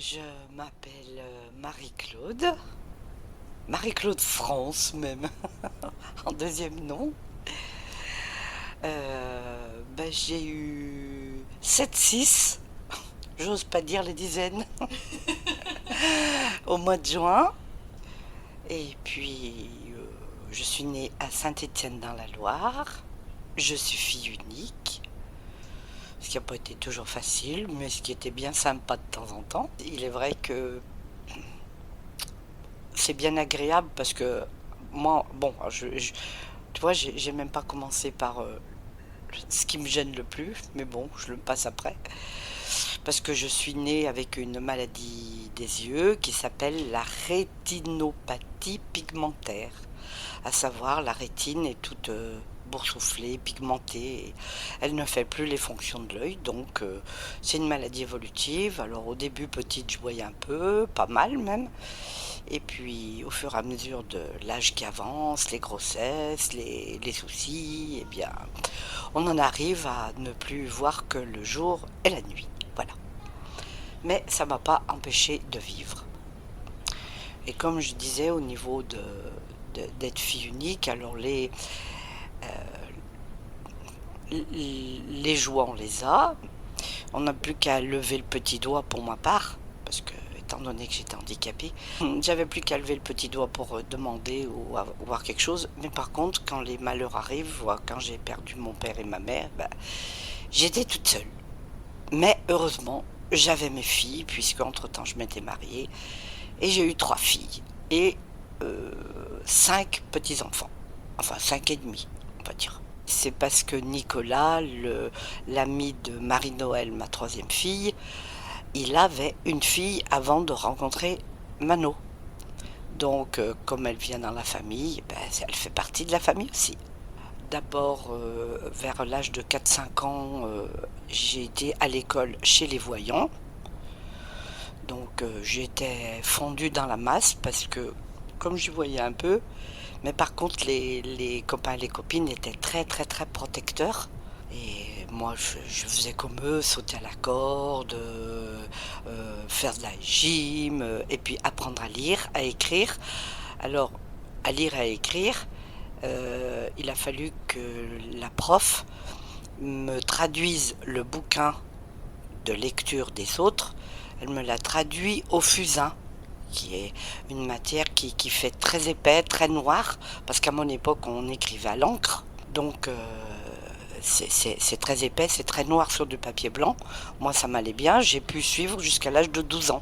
Je m'appelle Marie-Claude, Marie-Claude France même, en deuxième nom. J'ai eu 7-6, j'ose pas dire les dizaines, au mois de juin. Et puis, je suis née à Saint-Étienne dans la Loire. Je suis fille unique, ce qui n'a pas été toujours facile, mais ce qui était bien sympa de temps en temps. Il est vrai que c'est bien agréable parce que moi, bon, tu vois, j'ai même pas commencé par ce qui me gêne le plus, mais bon, je le passe après. Parce que je suis née avec une maladie des yeux qui s'appelle la rétinopathie pigmentaire. À savoir, la rétine est toute boursouflée, pigmentée. Elle ne fait plus les fonctions de l'œil, donc c'est une maladie évolutive. Alors au début, petite, je voyais un peu, pas mal même. Et puis, au fur et à mesure de l'âge qui avance, les grossesses, les soucis, eh bien, on en arrive à ne plus voir que le jour et la nuit. Voilà. Mais ça ne m'a pas empêché de vivre. Et comme je disais, au niveau d'être fille unique, alors les joies, on les a. On n'a plus qu'à lever le petit doigt pour ma part, parce que, étant donné que j'étais handicapée, j'avais plus qu'à lever le petit doigt pour demander ou voir quelque chose. Mais par contre, quand les malheurs arrivent, quand j'ai perdu mon père et ma mère, j'étais toute seule. Mais heureusement, j'avais mes filles, puisque entre-temps je m'étais mariée, et j'ai eu 3 filles et 5 petits-enfants. Enfin, 5 et demi, on va dire. C'est parce que Nicolas, l'ami de Marie-Noël, ma troisième fille, il avait une fille avant de rencontrer Mano. Donc, comme elle vient dans la famille, elle fait partie de la famille aussi. D'abord, vers l'âge de 4-5 ans, j'ai été à l'école chez les voyants. Donc, j'étais fondue dans la masse parce que, comme je voyais un peu, mais par contre, les copains et les copines étaient très, très, très protecteurs. Et moi, je faisais comme eux, sauter à la corde, faire de la gym, et puis apprendre à lire, à écrire. Alors, à lire et à écrire, il a fallu que la prof me traduise le bouquin de lecture des autres. Elle me l'a traduit au fusain, qui est une matière qui fait très épais, très noir, parce qu'à mon époque, on écrivait à l'encre. Donc, c'est très épais, c'est très noir sur du papier blanc. Moi, ça m'allait bien. J'ai pu suivre jusqu'à l'âge de 12 ans.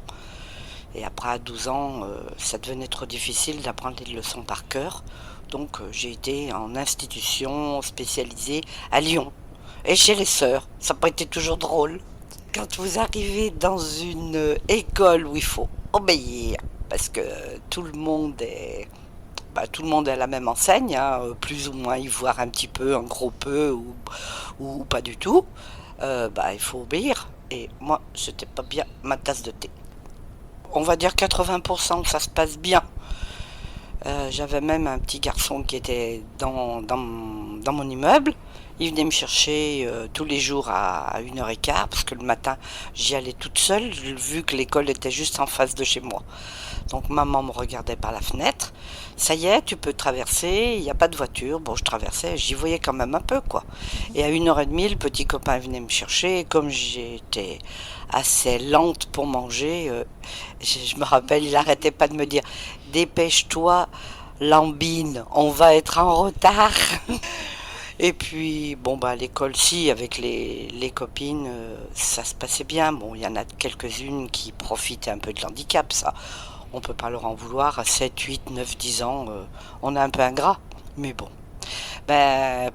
Et après, à 12 ans, ça devenait trop difficile d'apprendre les leçons par cœur. Donc, j'ai été en institution spécialisée à Lyon. Et chez les sœurs. Ça n'a pas été toujours drôle. Quand vous arrivez dans une école où il faut obéir, parce que tout le monde est tout le monde est à la même enseigne, hein, plus ou moins y voir un petit peu, un gros peu ou pas du tout, il faut obéir. Et moi, c'était pas bien ma tasse de thé. On va dire 80% ça se passe bien. J'avais même un petit garçon qui était dans mon immeuble. Il venait me chercher tous les jours à 1h15, parce que le matin, j'y allais toute seule, vu que l'école était juste en face de chez moi. Donc maman me regardait par la fenêtre. Ça y est, tu peux traverser, il n'y a pas de voiture. Bon, je traversais, j'y voyais quand même un peu, quoi. Et à 1h30, le petit copain venait me chercher. Et comme j'étais assez lente pour manger, je me rappelle, il n'arrêtait pas de me dire: dépêche-toi, Lambine, on va être en retard. Et puis, bon, à l'école, si, avec les copines, ça se passait bien. Bon, il y en a quelques-unes qui profitaient un peu de l'handicap, ça. On peut pas leur en vouloir. À 7, 8, 9, 10 ans, on est un peu ingrat. Mais bon.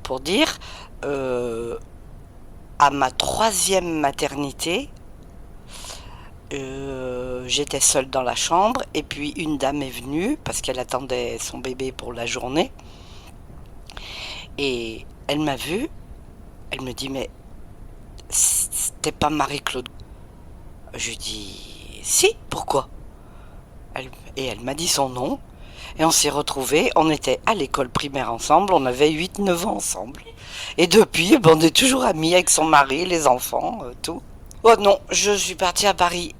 Pour dire, euh, à ma troisième maternité, j'étais seule dans la chambre. Et puis, une dame est venue, parce qu'elle attendait son bébé pour la journée. Et elle m'a vue. Elle me dit: mais c'était pas Marie-Claude? Je lui dis: si, pourquoi? Et elle m'a dit son nom. Et on s'est retrouvés, on était à l'école primaire ensemble, on avait 8-9 ans ensemble. Et depuis, on est toujours amis avec son mari, les enfants, tout. Oh non, je suis partie à Paris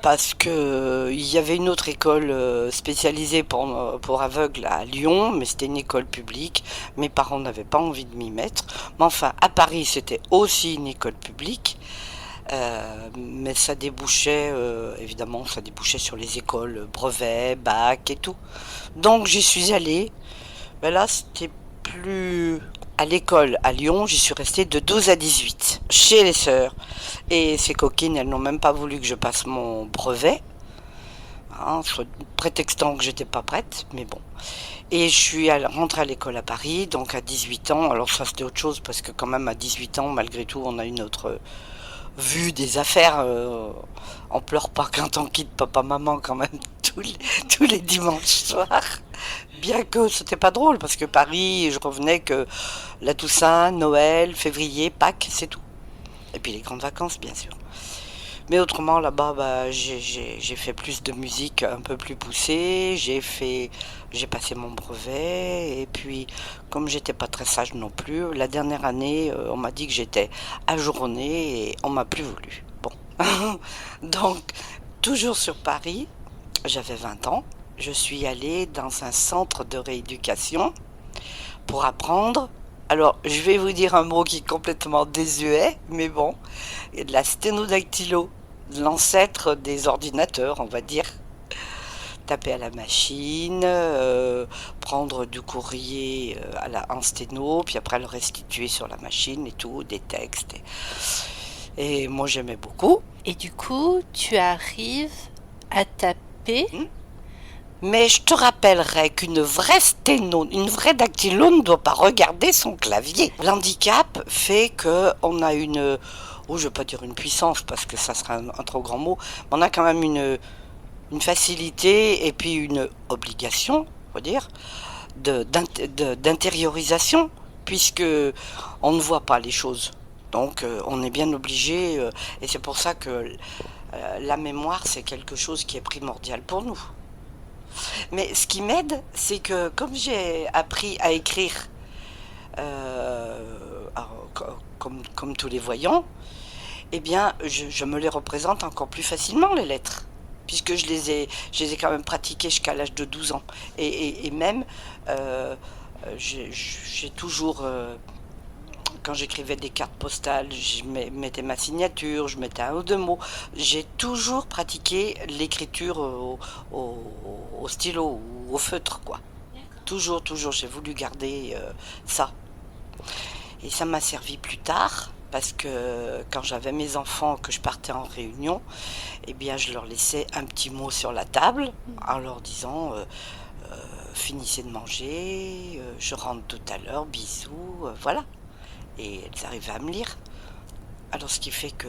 parce que il y avait une autre école spécialisée pour aveugles à Lyon, mais c'était une école publique. Mes parents n'avaient pas envie de m'y mettre. Mais enfin, à Paris, c'était aussi une école publique. Mais ça débouchait, évidemment, ça débouchait sur les écoles brevet, bac et tout. Donc j'y suis allée. Mais là, c'était plus... À l'école à Lyon, j'y suis restée de 12 à 18, chez les sœurs. Et ces coquines, elles n'ont même pas voulu que je passe mon brevet, hein, prétextant que j'étais pas prête, mais bon. Et je suis rentrée à l'école à Paris, donc à 18 ans. Alors ça, c'était autre chose, parce que quand même, à 18 ans, malgré tout, on a une autre vue des affaires. On pleure pas quand on quitte papa-maman, quand même, tous les dimanches soirs. Bien que c'était pas drôle, parce que Paris, je revenais que la Toussaint, Noël, février, Pâques, c'est tout. Et puis les grandes vacances, bien sûr. Mais autrement, là-bas, bah, j'ai fait plus de musique un peu plus poussée. J'ai passé mon brevet. Et puis, comme j'étais pas très sage non plus, la dernière année, on m'a dit que j'étais ajournée et on m'a plus voulu. Bon. Donc, toujours sur Paris, j'avais 20 ans. Je suis allée dans un centre de rééducation pour apprendre. Alors, je vais vous dire un mot qui est complètement désuet, mais bon, et de la sténodactylo, l'ancêtre des ordinateurs, on va dire. Taper à la machine, prendre du courrier en sténo, puis après le restituer sur la machine et tout, des textes. Et moi j'aimais beaucoup. Et du coup, tu arrives à taper. Mais je te rappellerai qu'une vraie sténo, une vraie dactylo ne doit pas regarder son clavier. L'handicap fait qu'on a une, oh je ne vais pas dire une puissance parce que ça serait un trop grand mot, mais on a quand même une facilité et puis une obligation, faut dire, d'intériorisation, puisque on ne voit pas les choses. Donc on est bien obligé, et c'est pour ça que la mémoire c'est quelque chose qui est primordial pour nous. Mais ce qui m'aide, c'est que comme j'ai appris à écrire comme tous les voyants, eh bien, je me les représente encore plus facilement, les lettres. Puisque je les ai quand même pratiquées jusqu'à l'âge de 12 ans. Et même, euh, j'ai toujours, quand j'écrivais des cartes postales, je mettais ma signature, je mettais un ou deux mots. J'ai toujours pratiqué l'écriture au, au stylo ou au feutre, quoi. Toujours, toujours, j'ai voulu garder ça. Et ça m'a servi plus tard, parce que quand j'avais mes enfants, que je partais en réunion, eh bien, je leur laissais un petit mot sur la table, en leur disant finissez de manger, je rentre tout à l'heure, bisous, voilà. Et elles arrivaient à me lire. Alors, ce qui fait que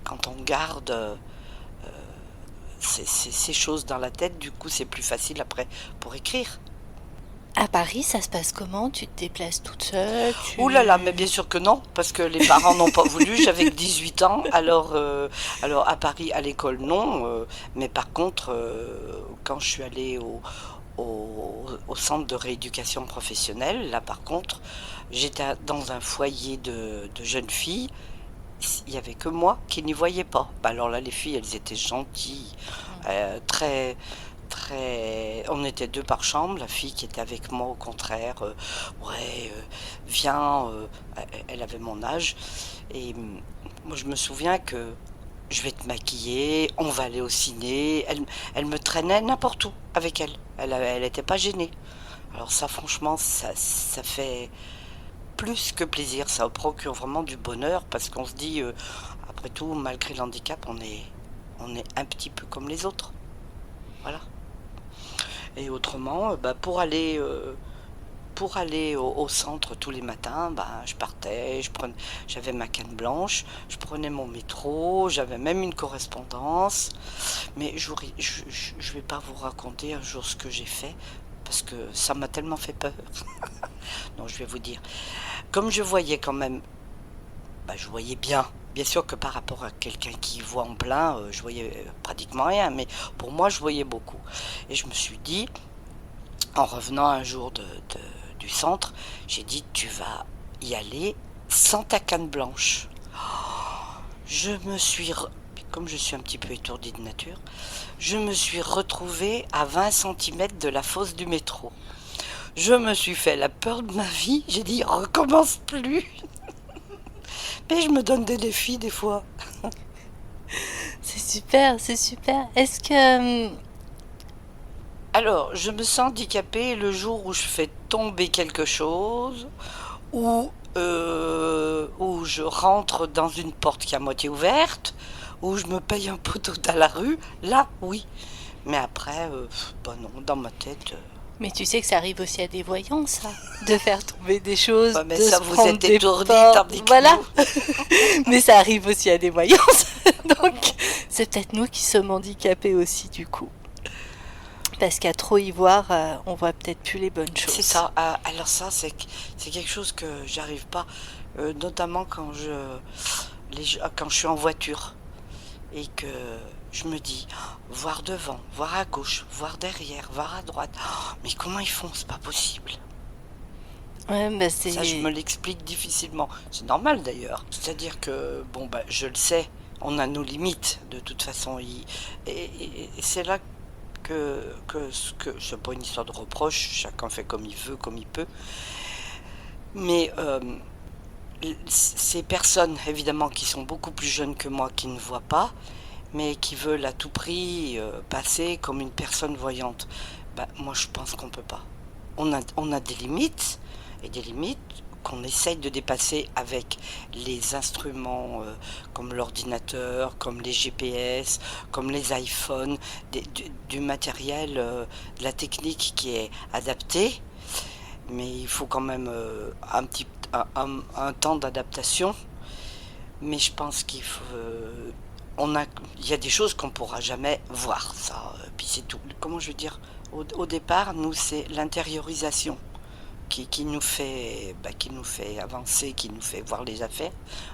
quand on garde ces choses dans la tête, du coup, c'est plus facile après pour écrire. À Paris, ça se passe comment? Tu te déplaces toute seule? Ouh là là, mais bien sûr que non, parce que les parents n'ont pas voulu, j'avais que 18 ans, alors à Paris, à l'école, non, mais par contre, quand je suis allée au centre de rééducation professionnelle, là par contre, j'étais dans un foyer de jeunes filles, il n'y avait que moi qui n'y voyais pas. Bah alors là, les filles, elles étaient gentilles, très, très. On était deux par chambre. La fille qui était avec moi, au contraire, ouais, viens. Elle avait mon âge. Et moi, je me souviens que je vais te maquiller, on va aller au ciné. Elle me traînait n'importe où avec elle. Elle n'était pas gênée. Alors ça, franchement, ça fait plus que plaisir. Ça procure vraiment du bonheur parce qu'on se dit, après tout, malgré l'handicap, on est un petit peu comme les autres. Voilà. Et autrement, bah, pour aller au centre tous les matins, bah, je partais, j'avais ma canne blanche, je prenais mon métro, j'avais même une correspondance. Mais je vais pas vous raconter un jour ce que j'ai fait parce que ça m'a tellement fait peur. Non, je vais vous dire. Comme je voyais quand même, bah, je voyais bien. Bien sûr que par rapport à quelqu'un qui voit en plein, je voyais pratiquement rien, mais pour moi, je voyais beaucoup. Et je me suis dit, en revenant un jour du centre, j'ai dit, tu vas y aller sans ta canne blanche. Je me suis... comme je suis un petit peu étourdie de nature, je me suis retrouvée à 20 centimètres de la fosse du métro. Je me suis fait la peur de ma vie. J'ai dit, recommence plus. Mais je me donne des défis des fois. C'est super, c'est super. Est-ce que... Alors, je me sens handicapée le jour où je fais tomber quelque chose, où je rentre dans une porte qui est à moitié ouverte, où je me paye un poteau dans la rue. Là, oui. Mais après, bah non, dans ma tête. Mais tu sais que ça arrive aussi à des voyants, ça. De faire tomber des choses, Ouais, mais de ça, se vous prendre êtes des étourdis, portes. tandis que Voilà. nous. Mais ça arrive aussi à des voyants. Donc, c'est peut-être nous qui sommes handicapés aussi, du coup. Parce qu'à trop y voir, on voit peut-être plus les bonnes C'est choses. ça. Alors ça, c'est quelque chose que j'arrive pas, notamment quand je suis en voiture et que je me dis, voir devant, voir à gauche, voir derrière, voir à droite. Oh, mais comment ils font? C'est pas possible. Ouais, bah Ça, je me c'est... l'explique difficilement. C'est normal d'ailleurs. C'est-à-dire que, bon, bah, je le sais, on a nos limites de toute façon. Et c'est là que c'est pas une histoire de reproche, chacun fait comme il veut, comme il peut. Mais ces personnes, évidemment, qui sont beaucoup plus jeunes que moi, qui ne voient pas, mais qui veulent à tout prix passer comme une personne voyante, bah, moi je pense qu'on peut pas. On a des limites, et des limites qu'on essaye de dépasser avec les instruments comme l'ordinateur, comme les GPS, comme les iPhones, du matériel, de la technique qui est adaptée, mais il faut quand même un temps d'adaptation. Mais je pense il y a des choses qu'on pourra jamais voir, ça. Puis c'est tout. Comment je veux dire? Au départ, nous, c'est l'intériorisation qui nous fait avancer, qui nous fait voir les affaires.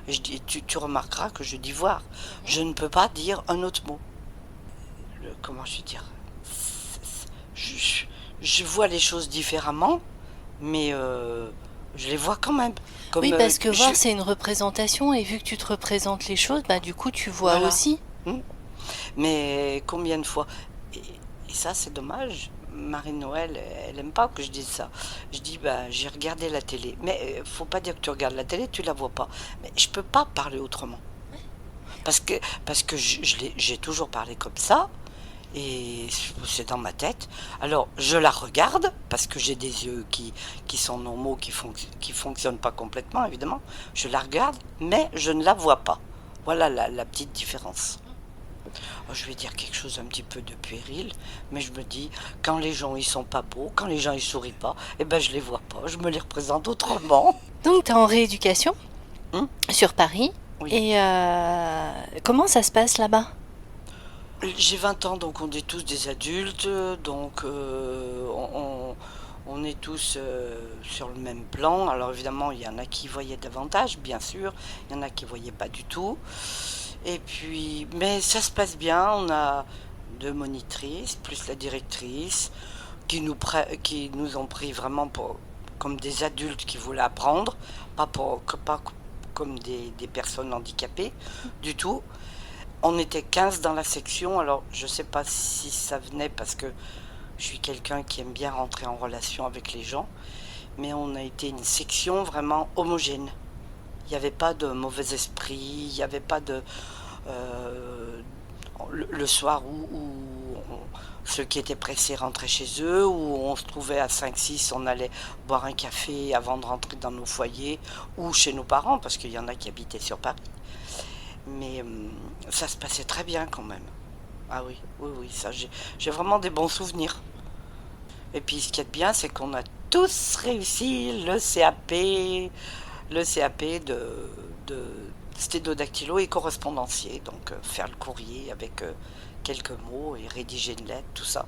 Tu remarqueras que je dis voir. Je ne peux pas dire un autre mot. Comment je veux dire? Je, je vois les choses différemment, mais je les vois quand même. Oui, Comme parce que voir, c'est une représentation, et vu que tu te représentes les choses, bah du coup, tu vois voilà. aussi. Mais combien de fois? Et ça, c'est dommage. Marie-Noël, elle aime pas que je dise ça. Je dis, bah, j'ai regardé la télé. Mais faut pas dire que tu regardes la télé, tu la vois pas. Mais je peux pas parler autrement. Parce que j'ai toujours parlé comme ça. Et c'est dans ma tête. Alors, je la regarde, parce que j'ai des yeux qui sont normaux, qui fonctionnent pas complètement, évidemment. Je la regarde, mais je ne la vois pas. Voilà la petite différence. Oh, je vais dire quelque chose un petit peu de puéril, mais je me dis, quand les gens ils sont pas beaux, quand les gens ils sourient pas, eh ben je les vois pas, je me les représente autrement. Donc, tu es en rééducation Hum, sur Paris. oui. Et comment ça se passe là-bas? J'ai 20 ans, donc on est tous des adultes, donc on est tous sur le même plan. Alors évidemment, il y en a qui voyaient davantage, bien sûr, il y en a qui voyaient pas du tout. Et puis, mais ça se passe bien, on a deux monitrices, plus la directrice, qui nous ont pris vraiment comme des adultes qui voulaient apprendre, pas comme des personnes handicapées du tout. On était 15 dans la section, alors je sais pas si ça venait parce que je suis quelqu'un qui aime bien rentrer en relation avec les gens, mais on a été une section vraiment homogène. Il n'y avait pas de mauvais esprit, il n'y avait pas de... euh, le soir ceux qui étaient pressés rentraient chez eux, où on se trouvait à 5-6, on allait boire un café avant de rentrer dans nos foyers, ou chez nos parents, parce qu'il y en a qui habitaient sur Paris. Mais ça se passait très bien quand même. Ah oui, oui, oui, ça, j'ai vraiment des bons souvenirs. Et puis ce qui est bien, c'est qu'on a tous réussi le CAP de sténodactylo et correspondancier. Donc faire le courrier avec quelques mots et rédiger une lettre, tout ça.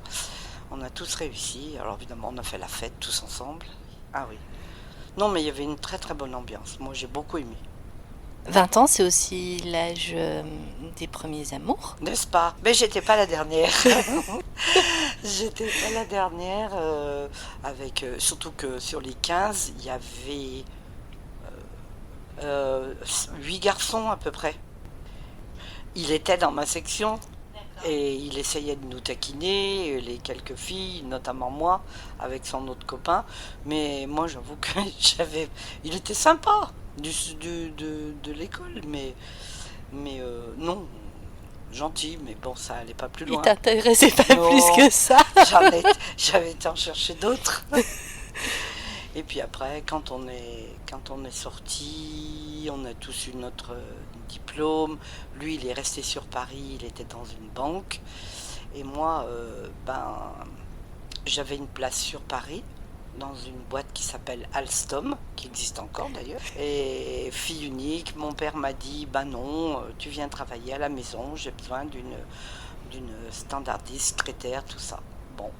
On a tous réussi. Alors évidemment, on a fait la fête tous ensemble. Ah oui. Non, mais il y avait une très très bonne ambiance. Moi, j'ai beaucoup aimé. 20 ans, c'est aussi l'âge des premiers amours. N'est-ce pas? Mais j'étais pas la dernière. J'étais pas la dernière. Surtout que sur les 15, il y avait 8 garçons à peu près. il était dans ma section. Et il essayait de nous taquiner, les quelques filles, notamment moi, avec son autre copain. Mais moi, j'avoue que il était sympa de l'école, mais non, gentil, mais bon, ça allait pas plus Il loin. t'intéressait pas plus Non, que ça. j'avais été en chercher d'autres. Et puis après, quand on est sorti, on a tous eu notre diplôme. Lui, il est resté sur Paris, il était dans une banque. Et moi, j'avais une place sur Paris, dans une boîte qui s'appelle Alstom, qui existe encore d'ailleurs. Et fille unique, mon père m'a dit, ben non, tu viens travailler à la maison, j'ai besoin d'une standardiste, secrétaire, tout ça. Bon,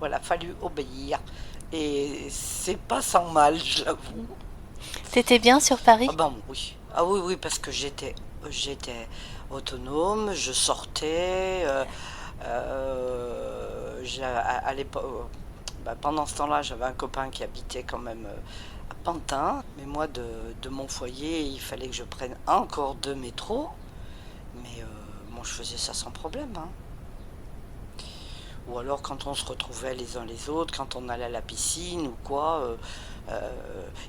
voilà, fallu obéir. Et c'est pas sans mal, je l'avoue. T'étais bien sur Paris? Ah ben oui. Ah oui, oui, parce que j'étais autonome, je sortais. À l'époque, pendant ce temps-là, j'avais un copain qui habitait quand même à Pantin. Mais moi, de mon foyer, il fallait que je prenne encore 2 métros. Mais moi, je faisais ça sans problème, hein. Ou alors quand on se retrouvait les uns les autres, quand on allait à la piscine ou quoi,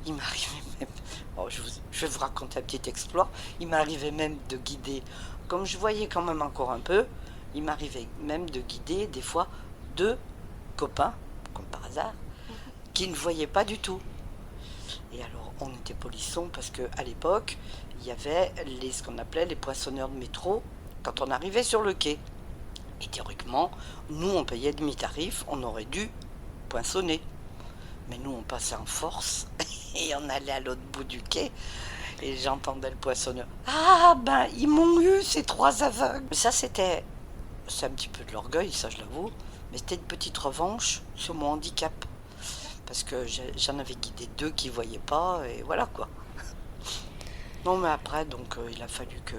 il m'arrivait même, oh, je vais vous raconter un petit exploit, il m'arrivait même de guider, comme je voyais quand même encore un peu, il m'arrivait même de guider des fois 2 copains, comme par hasard, qui ne voyaient pas du tout. Et alors on était polissons parce qu'à l'époque, il y avait ce qu'on appelait les poinçonneurs de métro quand on arrivait sur le quai. Et théoriquement, nous, on payait demi-tarif, on aurait dû poinçonner. Mais nous, on passait en force et on allait à l'autre bout du quai. Et j'entendais le poinçonneur. Ah, ben, ils m'ont eu, ces 3 aveugles. Mais ça, c'est un petit peu de l'orgueil, ça, je l'avoue. Mais c'était une petite revanche sur mon handicap. Parce que j'en avais guidé 2 qui ne voyaient pas, et voilà, quoi. Non, mais après, donc, il a fallu que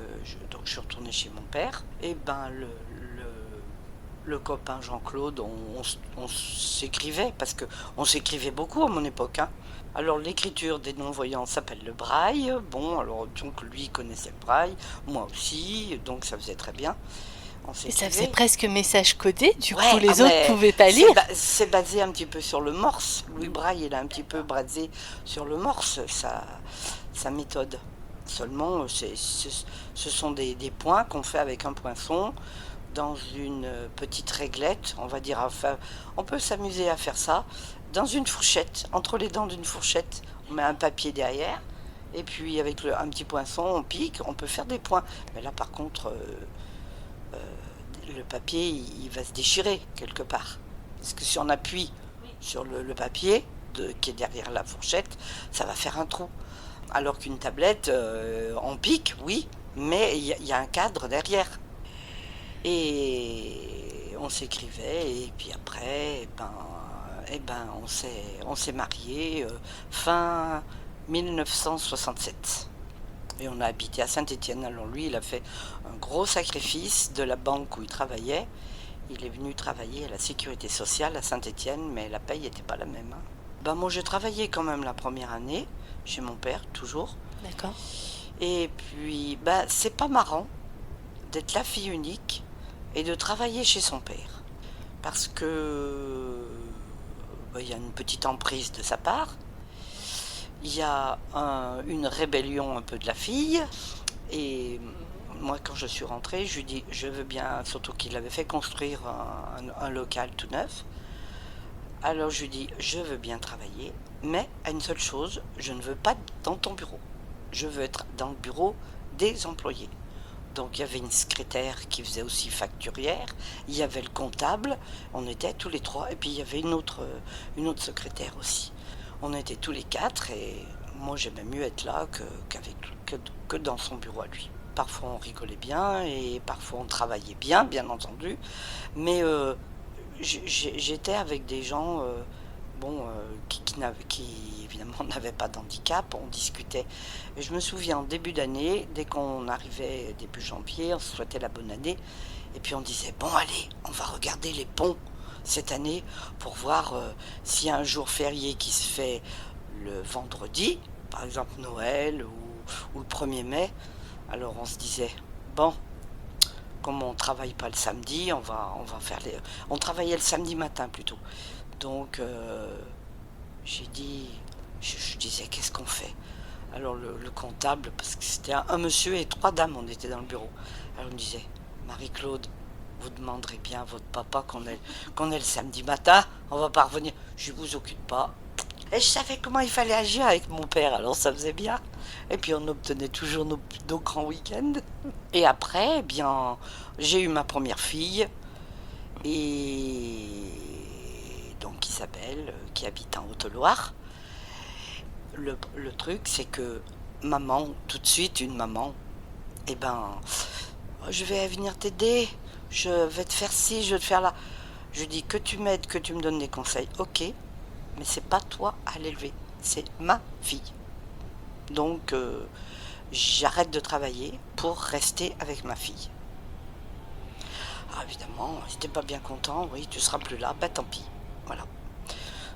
donc, je suis retournée chez mon père. Et ben, le copain Jean-Claude, on s'écrivait, parce qu'on s'écrivait beaucoup à mon époque, hein. Alors l'écriture des non-voyants s'appelle le braille. Bon, alors donc lui il connaissait le braille, moi aussi, donc ça faisait très bien. On Et ça faisait s'écrivait. presque message codé, du coup Ouais, les autres mais pouvaient pas lire. c'est basé un petit peu sur le morse. Louis Braille, il a un petit peu basé sur le morse, sa méthode. Seulement, ce sont des points qu'on fait avec un poinçon dans une petite réglette, on va dire. Enfin, on peut s'amuser à faire ça dans une fourchette, entre les dents d'une fourchette. On met un papier derrière, et puis avec un petit poinçon, on pique, on peut faire des points. Mais là, par contre, le papier, il va se déchirer quelque part. Parce que si on appuie sur le papier qui est derrière la fourchette, ça va faire un trou. Alors qu'une tablette, on pique, oui, mais il y a un cadre derrière. Et on s'écrivait, et puis après, on s'est mariés fin 1967. Et on a habité à Saint-Étienne. Alors lui, il a fait un gros sacrifice de la banque où il travaillait. Il est venu travailler à la sécurité sociale à Saint-Étienne, mais la paye n'était pas la même, hein. Moi, j'ai travaillé quand même la première année, chez mon père, toujours. D'accord. Et puis, c'est pas marrant d'être la fille unique et de travailler chez son père. Parce que il y a une petite emprise de sa part. Il y a une rébellion un peu de la fille. Et moi, quand je suis rentrée, je lui dis, je veux bien, surtout qu'il avait fait construire un local tout neuf. Alors je lui dis, je veux bien travailler, mais à une seule chose, je ne veux pas dans ton bureau. Je veux être dans le bureau des employés. Donc il y avait une secrétaire qui faisait aussi facturière, il y avait le comptable, on était tous les 3, et puis il y avait une autre secrétaire aussi. On était tous les 4, et moi j'aimais mieux être là que dans son bureau à lui. Parfois on rigolait bien, et parfois on travaillait bien, bien entendu, mais j'étais avec des gens qui évidemment n'avaient pas d'handicap, on discutait. Et je me souviens, en début d'année, dès qu'on arrivait début janvier, on se souhaitait la bonne année, et puis on disait, bon allez, on va regarder les ponts cette année pour voir s'il y a un jour férié qui se fait le vendredi, par exemple Noël ou le 1er mai. Alors on se disait, bon, comme on travaille pas le samedi, on travaillait le samedi matin plutôt. Donc j'ai dit, je disais, qu'est-ce qu'on fait? Alors le comptable, parce que c'était un monsieur et 3 dames, on était dans le bureau. Alors on me disait, Marie-Claude, vous demanderez bien à votre papa qu'on est le samedi matin, on va pas revenir. Je vous occupe pas. Et je savais comment il fallait agir avec mon père, alors ça faisait bien. Et puis on obtenait toujours nos grands week-ends. Et après, eh bien, j'ai eu ma première fille, et donc Isabelle, qui habite en Haute-Loire. Le truc, c'est que maman, tout de suite, une maman, eh ben, je vais venir t'aider, je vais te faire ci, je vais te faire là. Je dis que tu m'aides, que tu me donnes des conseils, ok, mais c'est pas toi à l'élever, c'est ma fille. Donc, j'arrête de travailler pour rester avec ma fille. Ah, évidemment, si t'es pas bien content, oui, tu seras plus là, bah tant pis, voilà.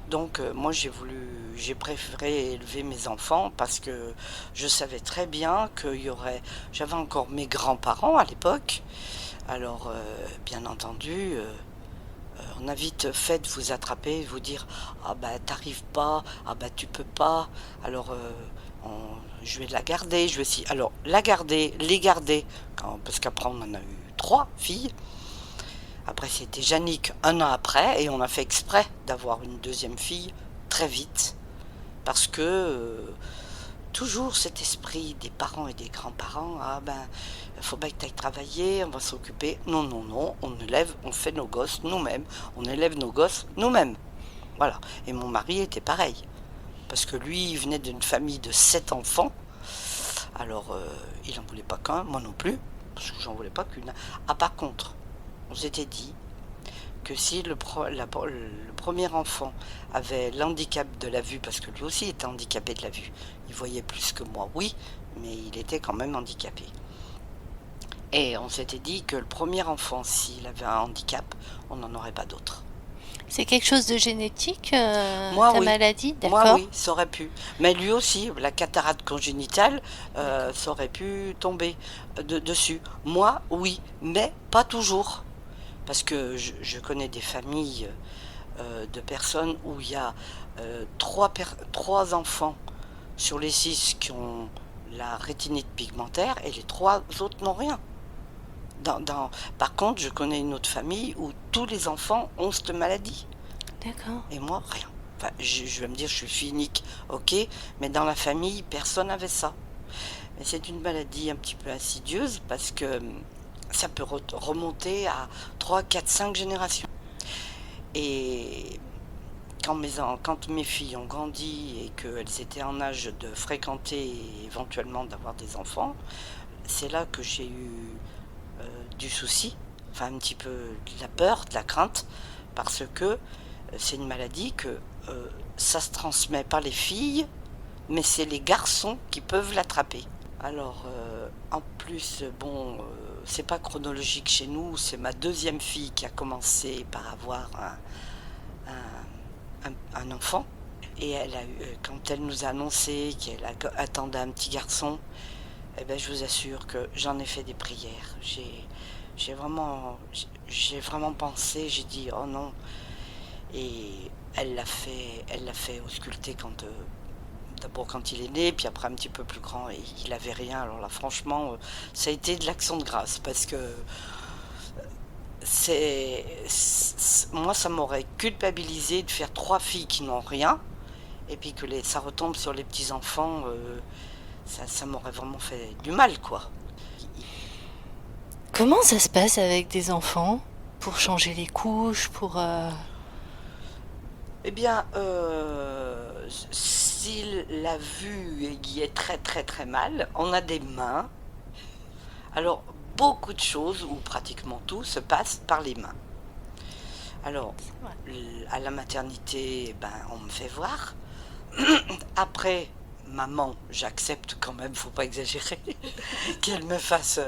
Donc moi j'ai préféré élever mes enfants parce que je savais très bien j'avais encore mes grands-parents à l'époque. Alors bien entendu, on a vite fait de vous attraper, de vous dire ah bah t'arrives pas, ah bah tu peux pas. Alors je vais la garder, alors la garder, les garder, parce qu'après on en a eu 3 filles. Après, c'était Yannick 1 an après, et on a fait exprès d'avoir une deuxième fille très vite, parce que toujours cet esprit des parents et des grands-parents, ah ben, il faut bien que tu ailles travailler, on va s'occuper. Non, non, non, on fait nos gosses nous-mêmes, on élève nos gosses nous-mêmes. Voilà. Et mon mari était pareil, parce que lui, il venait d'une famille de 7 enfants, alors il n'en voulait pas qu'un, moi non plus, parce que j'en voulais pas qu'une. Ah, par contre, on s'était dit que si le premier enfant avait l'handicap de la vue, parce que lui aussi était handicapé de la vue, il voyait plus que moi, oui, mais il était quand même handicapé. Et on s'était dit que le premier enfant, s'il avait un handicap, on n'en aurait pas d'autre. C'est quelque chose de génétique, Moi, ta oui. maladie, Moi, d'accord? oui, ça aurait pu. Mais lui aussi, la cataracte congénitale, ça aurait pu tomber dessus. Moi, oui, mais pas toujours. Parce que je connais des familles de personnes où il y a 3 enfants sur les 6 qui ont la rétinite pigmentaire et les 3 autres n'ont rien. Par contre, je connais une autre famille où tous les enfants ont cette maladie. D'accord. Et moi, rien. Enfin, je vais me dire, je suis fille unique, ok, mais dans la famille, personne n'avait ça. Mais c'est une maladie un petit peu insidieuse parce que ça peut remonter à 3, 4, 5 générations. Et quand mes filles ont grandi et qu'elles étaient en âge de fréquenter et éventuellement d'avoir des enfants, c'est là que j'ai eu du souci, enfin un petit peu de la peur, de la crainte, parce que c'est une maladie que ça se transmet par les filles, mais c'est les garçons qui peuvent l'attraper. Alors, en plus, bon, c'est pas chronologique chez nous, c'est ma deuxième fille qui a commencé par avoir un enfant. Et quand elle nous a annoncé qu'elle attendait un petit garçon, eh ben, je vous assure que j'en ai fait des prières. J'ai vraiment pensé, j'ai dit, oh non. Et elle l'a fait ausculter d'abord quand il est né, puis après un petit peu plus grand, et il avait rien. Alors là, franchement, ça a été de l'action de grâce, parce que moi, ça m'aurait culpabilisé de faire 3 filles qui n'ont rien, et puis que ça retombe sur les petits enfants, ça m'aurait vraiment fait du mal, quoi. Comment ça se passe avec des enfants? Pour changer les couches, pour... Eh bien, si la vue y est très très très mal, on a des mains. Alors, beaucoup de choses, ou pratiquement tout, se passe par les mains. Alors, à la maternité, ben, on me fait voir. Après, maman, j'accepte quand même, faut pas exagérer, qu'elle me fasse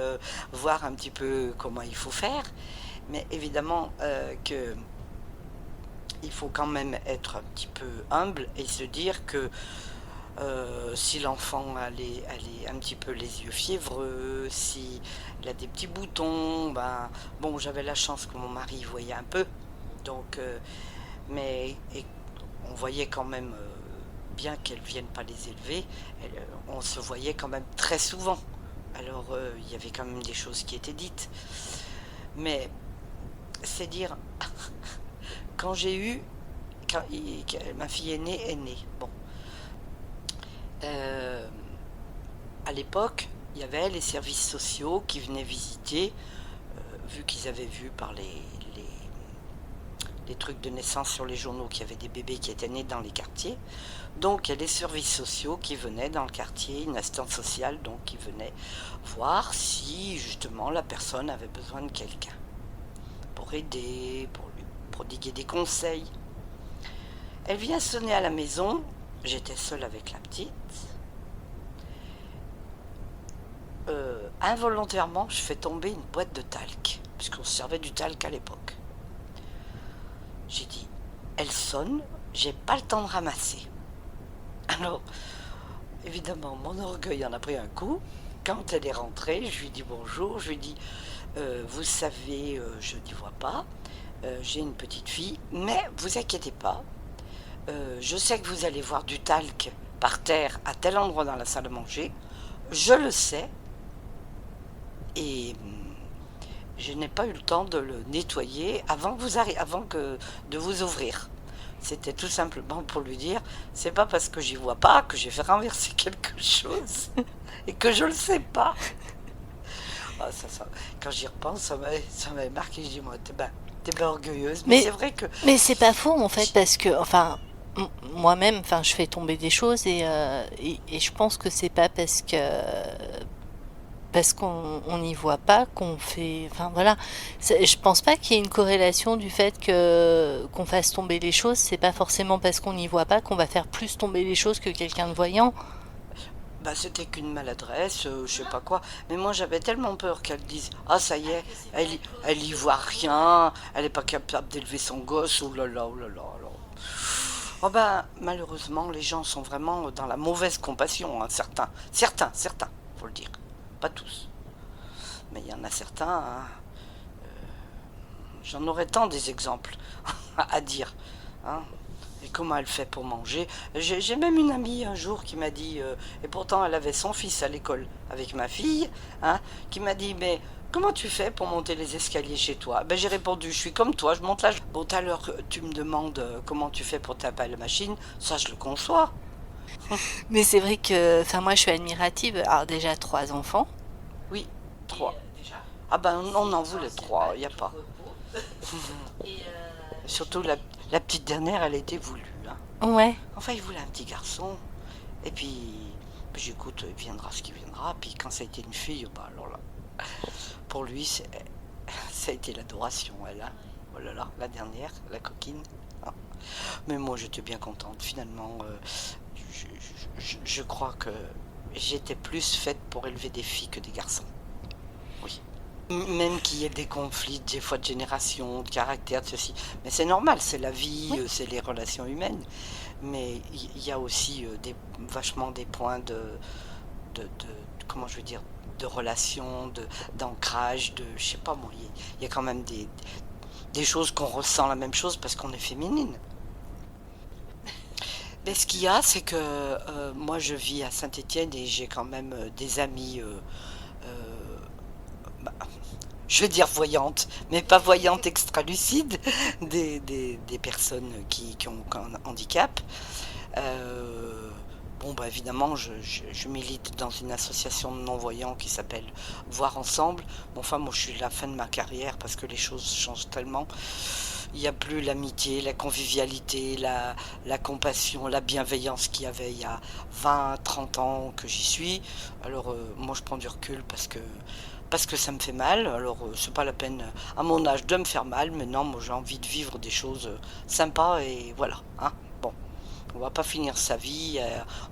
voir un petit peu comment il faut faire. Mais évidemment que il faut quand même être un petit peu humble et se dire que Si l'enfant a un petit peu les yeux fiévreux, si il a des petits boutons, ben bon, j'avais la chance que mon mari voyait un peu, donc mais on voyait quand même bien qu'elle vienne pas les élever, on se voyait quand même très souvent. Alors il y avait quand même des choses qui étaient dites, mais c'est dire quand j'ai eu ma fille est née. Bon, euh, à l'époque, il y avait les services sociaux qui venaient visiter, vu qu'ils avaient vu par les trucs de naissance sur les journaux qu'il y avait des bébés qui étaient nés dans les quartiers. Donc il y a les services sociaux qui venaient dans le quartier, une assistante sociale donc qui venait voir si justement la personne avait besoin de quelqu'un pour aider, pour lui prodiguer des conseils. Elle vient sonner à la maison, j'étais seule avec la petite. Involontairement, je fais tomber une boîte de talc, puisqu'on se servait du talc à l'époque. J'ai dit, elle sonne, j'ai pas le temps de ramasser. Alors, évidemment, mon orgueil en a pris un coup. Quand elle est rentrée, je lui dis bonjour, je lui dis, vous savez, je n'y vois pas, j'ai une petite fille, mais vous inquiétez pas, je sais que vous allez voir du talc par terre à tel endroit dans la salle à manger, je le sais, et je n'ai pas eu le temps de le nettoyer avant de vous ouvrir. C'était tout simplement pour lui dire, c'est pas parce que j'y vois pas que j'ai fait renverser quelque chose et que je le sais pas. Ah, quand j'y repense, ça m'avait marqué. Je dis, moi, t'es bien orgueilleuse, mais Mais, c'est vrai que mais c'est pas faux en fait, parce que, enfin, moi-même, enfin, je fais tomber des choses et je pense que c'est pas parce qu'on n'y voit pas qu'on fait. Enfin voilà, je pense pas qu'il y ait une corrélation du fait que qu'on fasse tomber les choses. C'est pas forcément parce qu'on n'y voit pas qu'on va faire plus tomber les choses que quelqu'un de voyant. bah, c'était qu'une maladresse, je sais pas quoi. Mais moi, j'avais tellement peur qu'elle dise, ah ça y est, elle y voit rien, elle est pas capable d'élever son gosse, oh là là, oh là là. Oh là. Oh ben, malheureusement, les gens sont vraiment dans la mauvaise compassion, hein, certains, faut le dire. Pas tous. Mais il y en a certains, hein, j'en aurais tant des exemples à dire. Hein. Et comment elle fait pour manger. J'ai même une amie un jour qui m'a dit, et pourtant elle avait son fils à l'école avec ma fille, hein, qui m'a dit, mais comment tu fais pour monter les escaliers chez toi? Ben, j'ai répondu, je suis comme toi, je monte là. Bon, tout à l'heure, tu me demandes comment tu fais pour taper à la machine, ça je le conçois. Mais c'est vrai que, enfin moi, je suis admirative. Alors déjà 3 enfants. Oui, trois. Ah ben on en voulait trois, il n'y a pas. Surtout la petite dernière, elle était voulue. Hein. Ouais. Enfin, il voulait un petit garçon. Et puis, j'écoute, il viendra ce qui viendra. Puis quand ça a été une fille, bah alors là, pour lui, ça a été l'adoration, elle. Hein. Oh là là, la dernière, la coquine. Ah. Mais moi, j'étais bien contente. Finalement, je crois que j'étais plus faite pour élever des filles que des garçons. Oui. Même qu'il y ait des conflits, des fois de génération, de caractère, de ceci. Mais c'est normal, c'est la vie, Oui. c'est les relations humaines. Mais il y a aussi vachement des points comment je veux dire, de relation, d'ancrage, je sais pas moi, il y a quand même des choses qu'on ressent la même chose parce qu'on est féminine. Mais ce qu'il y a, c'est que moi je vis à Saint-Étienne et j'ai quand même des amis, bah, je vais dire voyantes, mais pas voyantes extra-lucides, des personnes qui ont un handicap. Euh, bon, bah évidemment, je milite dans une association de non-voyants qui s'appelle Voir Ensemble. Bon, enfin, moi, je suis à la fin de ma carrière parce que les choses changent tellement. Il n'y a plus l'amitié, la convivialité, la compassion, la bienveillance qu'il y avait il y a 20, 30 ans que j'y suis. Alors, moi, je prends du recul parce que ça me fait mal. Alors, c'est pas la peine à mon âge de me faire mal. Mais non, moi, j'ai envie de vivre des choses sympas et voilà. Hein. Bon. On va pas finir sa vie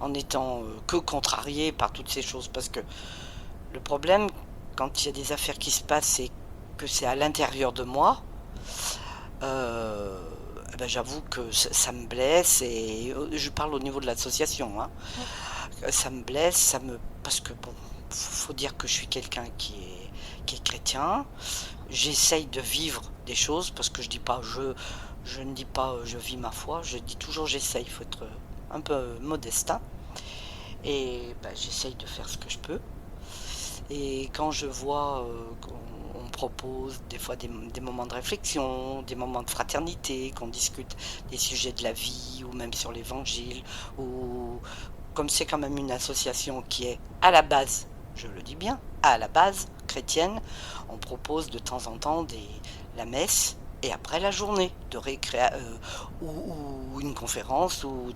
en étant que contrarié par toutes ces choses parce que le problème quand il y a des affaires qui se passent c'est que c'est à l'intérieur de moi ben, j'avoue que ça me blesse, et je parle au niveau de l'association, hein. Ça me blesse, parce que bon, faut dire que je suis quelqu'un qui est chrétien. J'essaye de vivre des choses, parce que je ne dis pas je vis ma foi, je dis toujours j'essaye, il faut être un peu modeste, hein. Et ben, j'essaye de faire ce que je peux. Et quand je vois qu'on propose des fois des moments de réflexion, des moments de fraternité, qu'on discute des sujets de la vie ou même sur l'évangile, ou comme c'est quand même une association qui est à la base, je le dis bien, à la base chrétienne, on propose de temps en temps la messe et après la journée de ou une conférence ou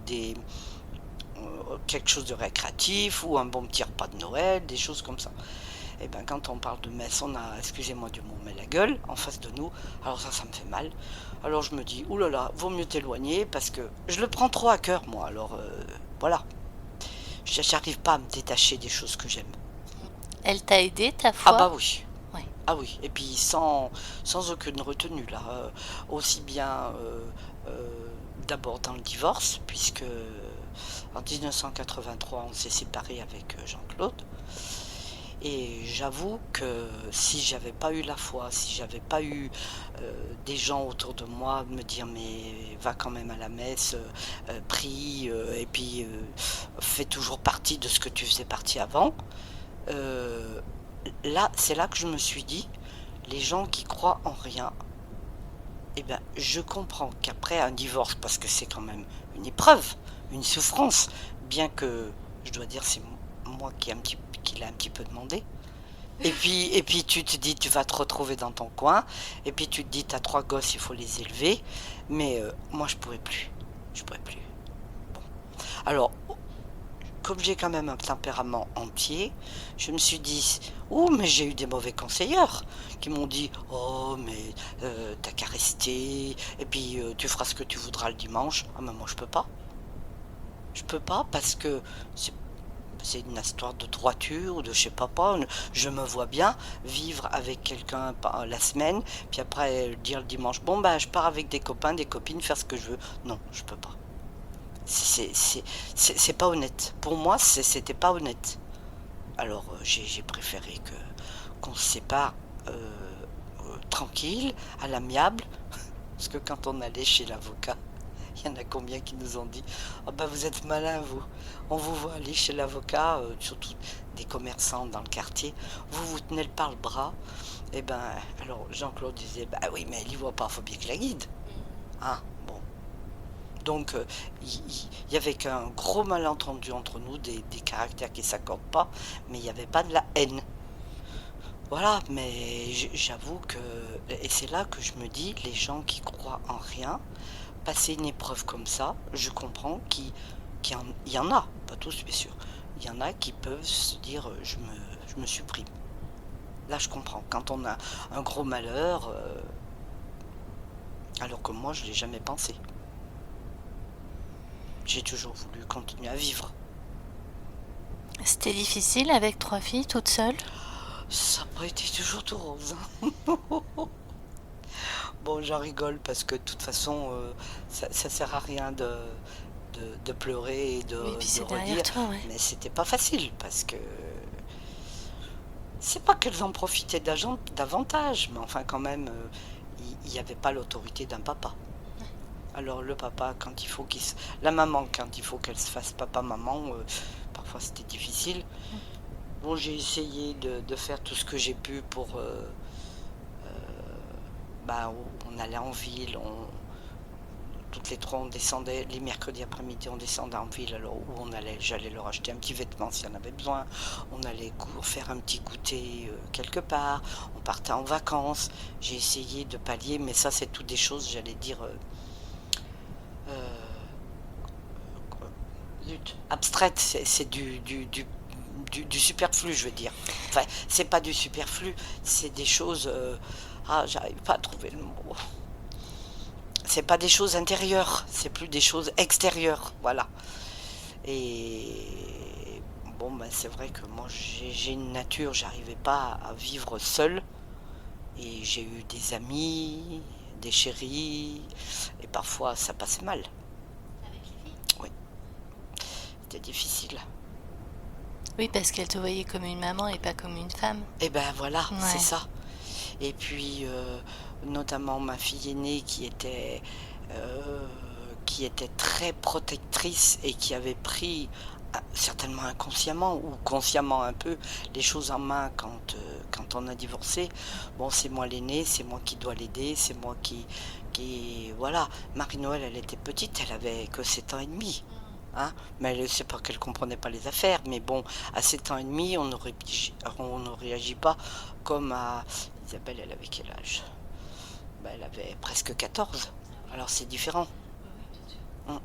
quelque chose de récréatif ou un bon petit repas de Noël, des choses comme ça. Et ben quand on parle de messe, on a, excusez-moi du mot, mais la gueule en face de nous. Alors ça me fait mal. Alors je me dis, oulala, vaut mieux t'éloigner, parce que je le prends trop à cœur, moi. Alors voilà, j'arrive pas à me détacher des choses que j'aime. Elle t'a aidé, ta Ah foi? bah oui. Ouais. Ah oui, et puis sans aucune retenue là. Aussi bien d'abord dans le divorce, puisque en 1983 on s'est séparé avec Jean-Claude. Et j'avoue que si j'avais pas eu la foi, si j'avais pas eu des gens autour de moi me dire mais va quand même à la messe, prie, et puis fais toujours partie de ce que tu faisais partie avant, euh, là c'est là que je me suis dit, les gens qui croient en rien, eh ben je comprends qu'après un divorce, parce que c'est quand même une épreuve, une souffrance, bien que je dois dire c'est moi qui l'ai un petit peu demandé. Et puis tu te dis, tu vas te retrouver dans ton coin, et puis tu te dis, t'as 3 gosses, il faut les élever, mais moi je pouvais plus, je pouvais plus. Bon. Alors, comme j'ai quand même un tempérament entier, je me suis dit, oh, mais j'ai eu des mauvais conseilleurs qui m'ont dit, oh, mais t'as qu'à rester, et puis tu feras ce que tu voudras le dimanche. Ah, mais moi je peux pas. Je peux pas, parce que c'est une histoire de droiture ou de je sais pas, je me vois bien vivre avec quelqu'un la semaine, puis après dire le dimanche, bon bah je pars avec des copains, des copines, faire ce que je veux. Non, je peux pas. C'est pas honnête. Pour moi, c'était pas honnête. Alors j'ai préféré qu'on se sépare tranquille, à l'amiable, parce que quand on allait chez l'avocat, il y en a combien qui nous ont dit, ah bah vous êtes malin vous, on vous voit aller chez l'avocat, surtout des commerçants dans le quartier, vous tenez le par le bras. Et ben alors Jean-Claude disait, bah oui mais il y voit pas, faut bien que la guide, hein, bon. Donc il y avait qu'un gros malentendu entre nous, des caractères qui s'accordent pas, mais il n'y avait pas de la haine. Voilà, mais j'avoue que, et c'est là que je me dis, les gens qui croient en rien, passer une épreuve comme ça, je comprends qu'il y en a, pas tous bien sûr, il y en a qui peuvent se dire je me supprime. Là je comprends, quand on a un gros malheur, alors que moi je l'ai jamais pensé. J'ai toujours voulu continuer à vivre. C'était difficile avec 3 filles toute seule? Ça n'a pas été toujours tout rose, hein. Bon, j'en rigole parce que de toute façon, ça sert à rien de pleurer et Oui, puis de c'est derrière redire. toi, ouais. Mais c'était pas facile, parce que c'est pas qu'elles en profitaient davantage, mais enfin quand même, il n'y avait pas l'autorité d'un papa. Alors le papa, quand il faut la maman, quand il faut qu'elle se fasse papa-maman, parfois c'était difficile. Bon, j'ai essayé de faire tout ce que j'ai pu pour... bah, on allait en ville, toutes les trois on descendait, les mercredis après-midi on descendait en ville, alors où on allait, j'allais leur acheter un petit vêtement s'il y en avait besoin, on allait faire un petit goûter quelque part, on partait en vacances, j'ai essayé de pallier, mais ça c'est toutes des choses, j'allais dire, abstraites, c'est du superflu, je veux dire. Enfin, c'est pas du superflu, c'est des choses, j'arrive pas à trouver le mot. C'est pas des choses intérieures, c'est plus des choses extérieures, voilà. Et bon, ben, c'est vrai que moi j'ai une nature, j'arrivais pas à vivre seule. Et j'ai eu des amis, des chéris, et parfois ça passait mal. Oui, c'était difficile. Oui, parce qu'elle te voyait comme une maman et pas comme une femme. Et ben voilà, c'est Ouais. ça. Et puis, notamment ma fille aînée euh, qui était très protectrice et qui avait pris, certainement inconsciemment ou consciemment un peu, les choses en main quand on a divorcé. Bon, c'est moi l'aînée, c'est moi qui dois l'aider, c'est moi Voilà, Marie-Noël, elle était petite, elle avait que 7 ans et demi. Hein, mais c'est pas qu'elle comprenait pas les affaires, mais bon, à 7 ans et demi, on ne réagit pas comme à Isabelle. Elle avait quel âge? Ben, elle avait presque 14. Alors c'est différent. Hum.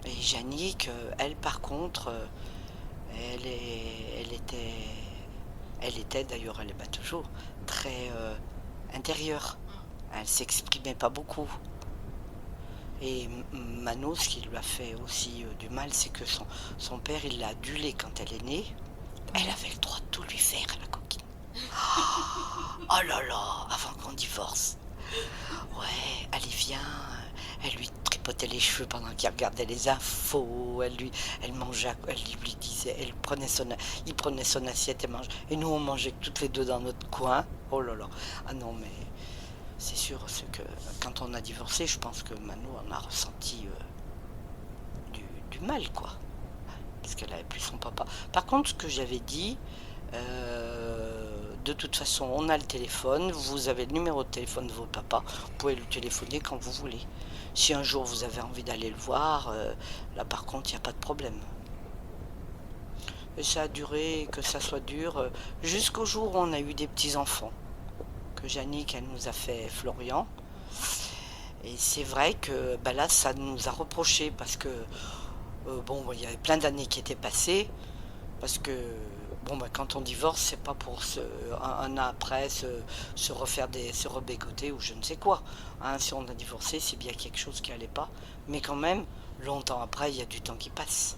Et Jannick, elle par contre, elle était d'ailleurs, elle est pas toujours très intérieure. Elle s'exprimait pas beaucoup. Et Mano, ce qui lui a fait aussi du mal, c'est que son père, il l'a adulée quand elle est née. Elle avait le droit de tout lui faire, la coquine. Oh là là, avant qu'on divorce. Ouais, allez, viens. Elle lui tripotait les cheveux pendant qu'il regardait les infos. Elle mangeait, elle lui disait, il prenait son assiette et mangeait. Et nous, on mangeait toutes les deux dans notre coin. Oh là là. Ah non, mais c'est sûr, quand on a divorcé, je pense que Mano en a ressenti du mal, quoi. Parce qu'elle avait plus son papa. Par contre, ce que j'avais dit, de toute façon, on a le téléphone, vous avez le numéro de téléphone de votre papa, vous pouvez lui téléphoner quand vous voulez. Si un jour vous avez envie d'aller le voir, là par contre, il n'y a pas de problème. Et ça a duré, que ça soit dur, jusqu'au jour où on a eu des petits-enfants. Que Jannick, elle nous a fait Florian. Et c'est vrai que bah là, ça nous a reproché parce que, bon, il y avait plein d'années qui étaient passées. Parce que, bon, bah, quand on divorce, c'est pas pour un an après se rebégoter ou je ne sais quoi. Hein, si on a divorcé, c'est bien quelque chose qui allait pas. Mais quand même, longtemps après, il y a du temps qui passe.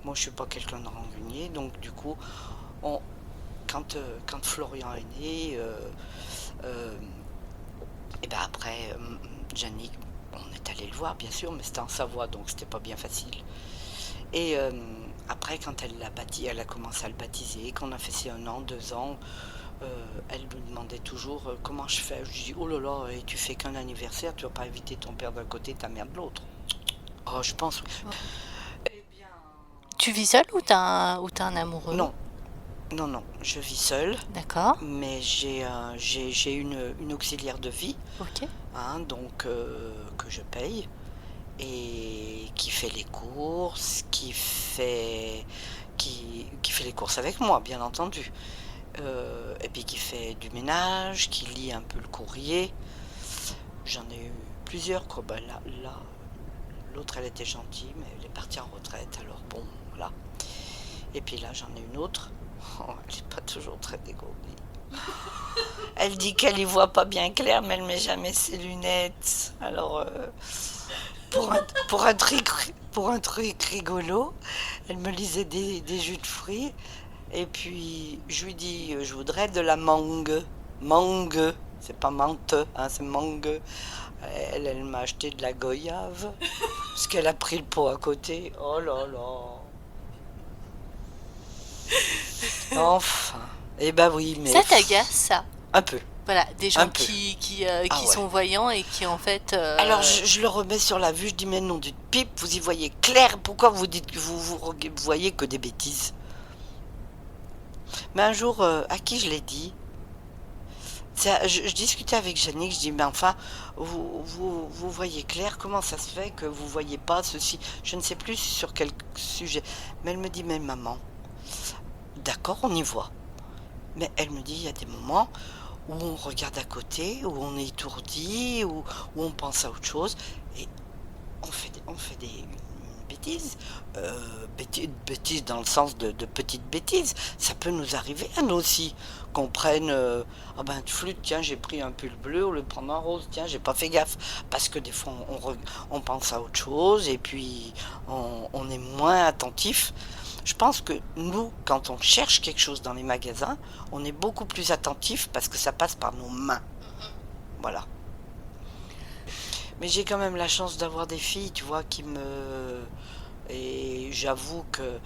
Moi, je suis pas quelqu'un de rancunier, donc du coup, on, quand Florian est né, euh, et ben après, Jannick, on est allé le voir, bien sûr, mais c'était en Savoie, donc c'était pas bien facile. Et après, quand elle a commencé à le baptiser, qu'on a fait ses 1 an, 2 ans, elle nous demandait toujours comment je fais. Je dis, oh là là, et tu fais qu'un anniversaire, tu vas pas inviter ton père d'un côté, ta mère de l'autre. Oh, je pense. Eh bien. Tu vis seule ou t'as un amoureux? Non, non, non, je vis seule, D'accord. mais j'ai une auxiliaire de vie, Ok. hein, donc que je paye, et qui fait les courses, qui fait les courses avec moi, bien entendu. Et puis qui fait du ménage, qui lit un peu le courrier. J'en ai eu plusieurs, quoi. Ben là, l'autre, elle était gentille, mais elle est partie en retraite, alors bon, voilà. Et puis là, j'en ai une autre. Oh, elle n'est pas toujours très dégourdie. Elle dit qu'elle y voit pas bien clair, mais elle met jamais ses lunettes. Alors, pour un, pour un truc rigolo, elle me lisait des jus de fruits. Et puis, je lui dis, je voudrais de la mangue. Mangue. C'est pas menthe, hein, c'est mangue. Elle m'a acheté de la goyave. Parce qu'elle a pris le pot à côté. Oh là là. Enfin. Eh ben oui, mais Ça t'agace, ça? un peu. Voilà, des Un gens peu. Ah qui ouais. sont voyants et qui en fait... Alors je le remets sur la vue, je dis mais non, du pipe, vous y voyez clair, pourquoi vous dites que vous voyez que des bêtises? Mais un jour, à qui je l'ai dit? Je discutais avec Jannick, je dis, mais enfin, vous voyez clair, comment ça se fait que vous voyez pas ceci? Je ne sais plus sur quel sujet. Mais elle me dit, mais maman, d'accord, on y voit. Mais elle me dit, il y a des moments où on regarde à côté, où on est étourdi, où on pense à autre chose, et une bêtise. Bêtise dans le sens de petite bêtise. Ça peut nous arriver à nous aussi. Qu'on prenne, ah ben flûte, tiens, j'ai pris un pull bleu au lieu de prendre un rose, tiens, j'ai pas fait gaffe. Parce que des fois, on pense à autre chose, et puis on est moins attentif. Je pense que nous, quand on cherche quelque chose dans les magasins, on est beaucoup plus attentif parce que ça passe par nos mains. Voilà. Mais j'ai quand même la chance d'avoir des filles, tu vois, qui me... Et j'avoue que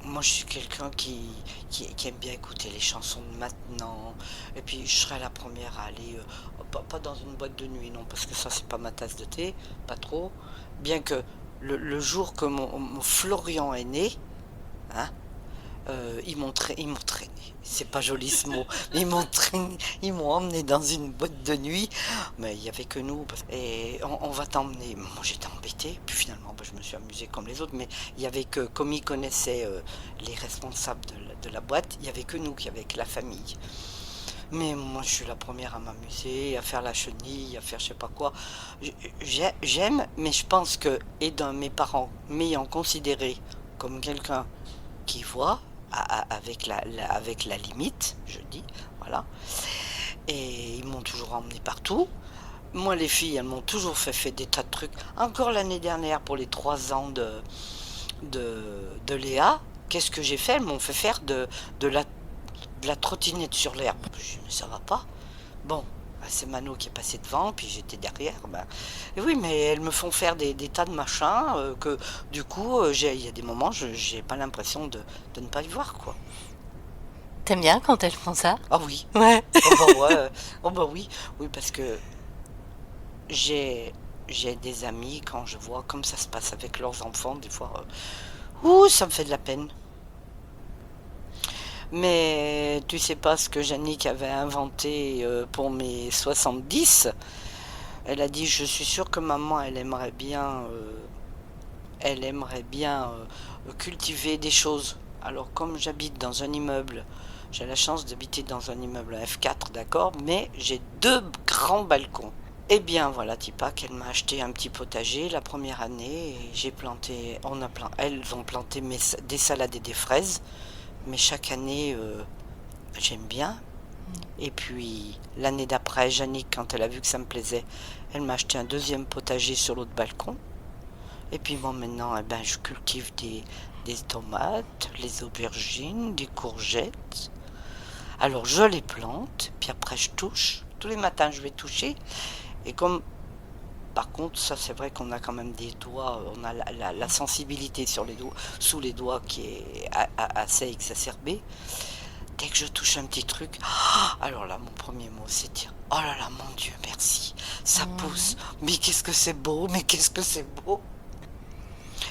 moi je suis quelqu'un qui aime bien écouter les chansons de maintenant. Et puis je serai la première à aller, pas dans une boîte de nuit, non, parce que ça c'est pas ma tasse de thé, pas trop. Bien que le jour que mon Florian est né, hein, ils m'ont traîné. C'est pas joli ce mot. Mais ils m'ont emmené dans une boîte de nuit. Mais il y avait que nous. Et on va t'emmener. Moi j'étais embêté. Puis finalement, je me suis amusé comme les autres. Mais il y avait que, comme ils connaissaient les responsables de la boîte, il y avait que nous qui avec la famille. Mais moi, je suis la première à m'amuser, à faire la chenille, à faire je sais pas quoi. J'aime, mais je pense que, et dans mes parents m'ayant considéré comme quelqu'un qui voit, avec la limite, je dis, voilà. Et ils m'ont toujours emmené partout. Moi, les filles, elles m'ont toujours fait des tas de trucs. Encore l'année dernière, pour les 3 ans de Léa, qu'est-ce que j'ai fait? Elles m'ont fait faire de la trottinette sur l'herbe. Je dis, mais ça va pas. Bon, c'est Mano qui est passé devant, puis j'étais derrière. Et oui, mais elles me font faire des tas de machins que, du coup, il y a des moments, j'ai pas l'impression de ne pas y voir, quoi. T'aimes bien quand elles font ça? Ah oui. Ouais. Oh bah ouais. Oh bah oui. Oui, parce que j'ai des amis, quand je vois comme ça se passe avec leurs enfants, des fois, ça me fait de la peine. Mais tu sais pas ce que Jannick avait inventé pour mes 70. Elle a dit, je suis sûre que maman, elle aimerait bien cultiver des choses. Alors comme j'habite dans un immeuble, j'ai la chance d'habiter dans un immeuble F4, d'accord, mais j'ai 2 grands balcons. Eh bien voilà, Tipa, qu'elle m'a acheté un petit potager la première année et j'ai planté, elles ont planté des salades et des fraises, mais chaque année j'aime bien. Et puis l'année d'après, Jannick, quand elle a vu que ça me plaisait, elle m'a acheté un deuxième potager sur l'autre balcon. Et puis moi maintenant, eh ben, je cultive des tomates, les aubergines, des courgettes. Alors je les plante, puis après je touche. Tous les matins je vais toucher. Et comme par contre, ça c'est vrai qu'on a quand même des doigts, on a la sensibilité sur les doigts, sous les doigts qui est assez exacerbée. Dès que je touche un petit truc, alors là mon premier mot c'est dire oh là là mon Dieu merci, ça pousse, mais qu'est-ce que c'est beau, mais qu'est-ce que c'est beau.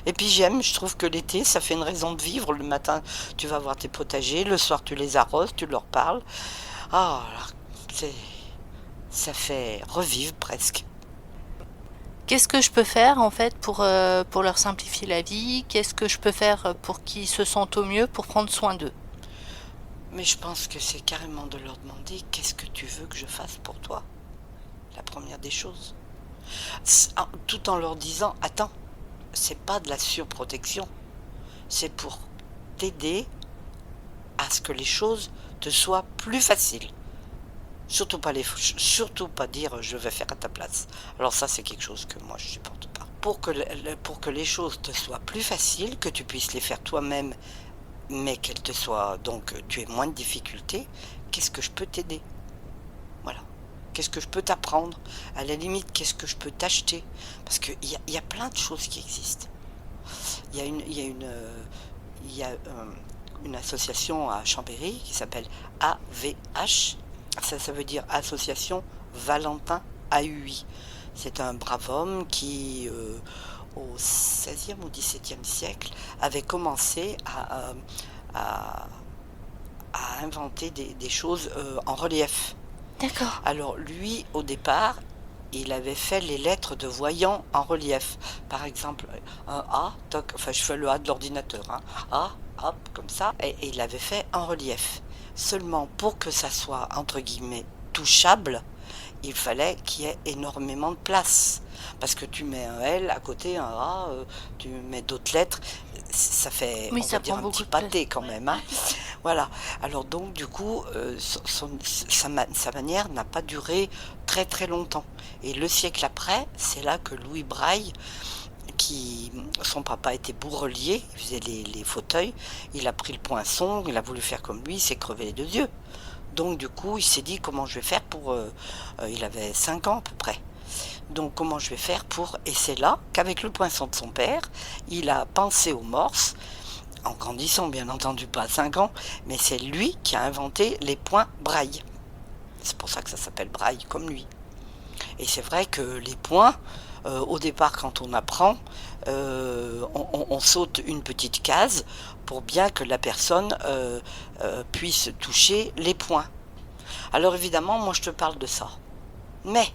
Et puis j'aime, je trouve que l'été, ça fait une raison de vivre. Le matin, tu vas voir tes potagers, le soir, tu les arroses, tu leur parles. Ah, c'est, ça fait revivre presque. Qu'est-ce que je peux faire en fait pour leur simplifier la vie? Qu'est-ce que je peux faire pour qu'ils se sentent au mieux pour prendre soin d'eux? Mais je pense que c'est carrément de leur demander qu'est-ce que tu veux que je fasse pour toi. La première des choses. Tout en leur disant, attends, c'est pas de la surprotection. C'est pour t'aider à ce que les choses te soient plus faciles. Surtout pas dire je vais faire à ta place. Alors ça c'est quelque chose que moi je supporte pas. Pour que les choses te soient plus faciles, que tu puisses les faire toi-même, mais qu'elles te soient donc tu aies moins de difficultés, qu'est-ce que je peux t'aider? Voilà. Qu'est-ce que je peux t'apprendre? À la limite, qu'est-ce que je peux t'acheter? Parce qu'il y a plein de choses qui existent. Il y a une association à Chambéry qui s'appelle AVH. Ça veut dire Association Valentin AUI. C'est un brave homme qui, au XVIe ou XVIIe siècle, avait commencé à inventer des choses en relief. D'accord. Alors lui, au départ, il avait fait les lettres de voyants en relief. Par exemple, un A, toc, enfin je fais le A de l'ordinateur, hein, A, hop, comme ça, et il l'avait fait en relief. Seulement pour que ça soit, entre guillemets, touchable, il fallait qu'il y ait énormément de place. Parce que tu mets un L à côté, un A, tu mets d'autres lettres, ça fait, Oui, on ça va dire, prend un beaucoup petit de place. pâté quand même. Hein. Voilà. Alors donc, du coup, sa manière n'a pas duré très très longtemps. Et le siècle après, c'est là que Louis Braille qui son papa était bourrelier, il faisait les fauteuils, il a pris le poinçon, il a voulu faire comme lui, il s'est crevé les deux yeux. Donc du coup, il s'est dit comment je vais faire pour... il avait 5 ans à peu près. Donc comment je vais faire pour... Et c'est là qu'avec le poinçon de son père, il a pensé aux morses, en grandissant bien entendu, pas à 5 ans, mais c'est lui qui a inventé les points braille. C'est pour ça que ça s'appelle braille, comme lui. Et c'est vrai que les points, au départ quand on apprend, on saute une petite case pour bien que la personne puisse toucher les points. Alors évidemment, moi je te parle de ça. Mais,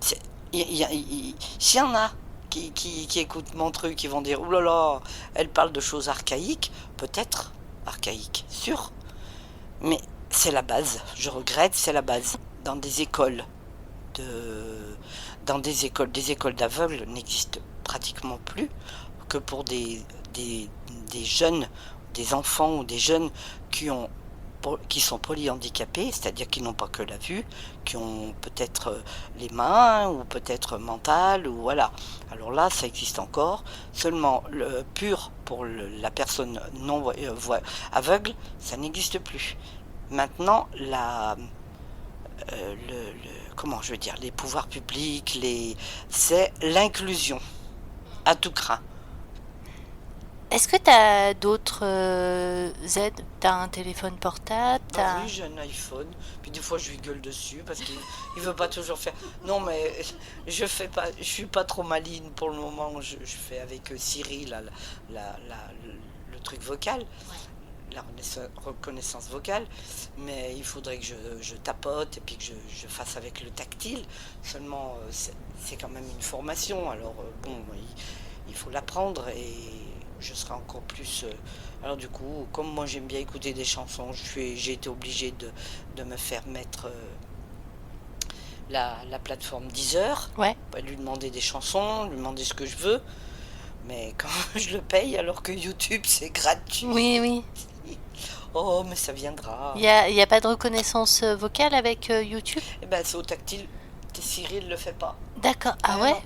s'il y en a qui écoutent mon truc, qui vont dire « Ouh là là, elle parle de choses archaïques », peut-être archaïques, sûr, mais c'est la base. Je regrette, c'est la base. Dans des écoles, des écoles d'aveugles n'existent pratiquement plus que pour des jeunes, des enfants ou des jeunes qui sont polyhandicapés, c'est-à-dire qui n'ont pas que la vue, qui ont peut-être les mains ou peut-être mental ou voilà. Alors là, ça existe encore. Seulement le pur pour la personne non aveugle, ça n'existe plus. Maintenant, comment je veux dire, les pouvoirs publics, c'est l'inclusion à tout craint. Est-ce que tu as d'autres aides? Tu as un téléphone portable? Oui, j'ai un iPhone, puis des fois je lui gueule dessus parce qu'il veut pas toujours faire. Non, mais je suis pas trop maligne pour le moment. Je fais avec Siri le truc vocal, la reconnaissance vocale, mais il faudrait que je tapote et puis que je fasse avec le tactile. Seulement, c'est quand même une formation, alors bon, il faut l'apprendre et je serai encore plus... alors du coup, comme moi j'aime bien écouter des chansons, j'ai été obligée de me faire mettre la plateforme Deezer, Ouais. lui demander des chansons, lui demander ce que je veux, mais quand je le paye alors que YouTube c'est gratuit. Oui, oui. Oh, mais ça viendra. Y a pas de reconnaissance vocale avec YouTube? Eh ben, c'est au tactile. Siri ne le fait pas. D'accord. Ah ouais? Non.